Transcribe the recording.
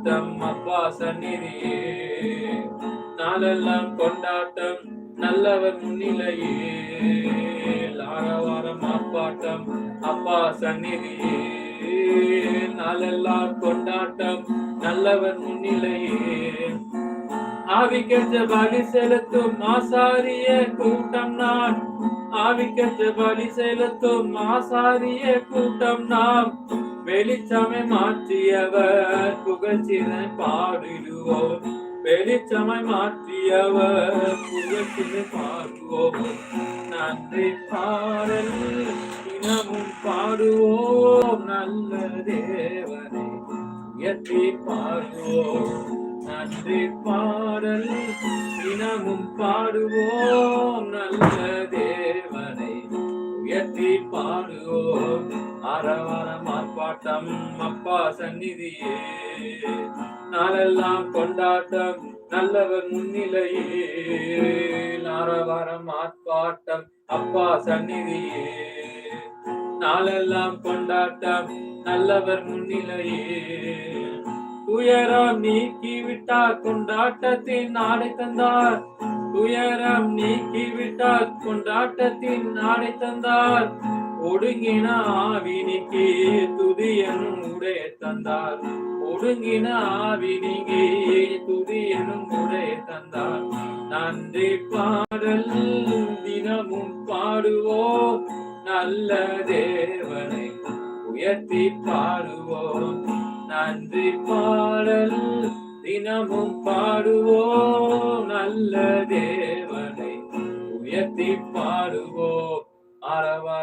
கொண்டாட்டம் அப்பா சந்நிதியே, நாளெல்லாம் கொண்டாட்டம் நல்லவர் முன்னிலையே, ஆரவாரம் ஆர்ப்பாட்டம் அப்பா சந்நிதியே, நாளெல்லாம் கொண்டாட்டம் நல்லவர் முன்னிலையே. ஆவிக்கென்ற பலி செலுத்தும் ஆசாரிய கூட்டம் நான், ஆவிக்கென்ற பலி செலுத்தும் ஆசாரிய கூட்டம் நாம், வெளிச்சமை மாற்றியவர் புகழ்ச்சினை பாடிடுவோம், வெளிச்சமை மாற்றியவர் புகழ்ச்சினை பாடுவோம். நன்றி பாடல் தினமும் பாடுவோம், நல்ல தேவனை உயர்த்தி பாடுவோம். நன்றி பாடல் தினமும் பாடுவோம், நல்ல தேவனை உயர்த்தி பாடுவோம். ஆரவாரம் ஆர்ப்பாட்டம் அப்பா சந்நிதியே, நாளெல்லாம் கொண்டாட்டம் நல்லவர் முன்னிலையே, ஆரவாரம் ஆர்ப்பாட்டம் அப்பா சந்நிதியே, நாளெல்லாம் கொண்டாட்டம் நல்லவர் முன்னிலையே. துயரம் நீக்கிவிட்டார் கொண்டாட்டத்தின் நாடை தந்தார், துயரம் நீக்கிவிட்டார் கொண்டாட்டத்தின் நாடை தந்தார், ஒடுங்கின ஆவினிக்கு துதியனும் உடைய தந்தார், ஒடுங்கின ஆவினிக்கு துதியனும் உடைய தந்தார். நன்றி பாடல் தினமும் பாடுவோம், நல்ல தேவனை உயர்த்தி பாடுவோம். நன்றி பாடல் தினமும் பாடுவோம், நல்ல தேவனை உயர்த்தி பாடுவோம். ஆரவாரம்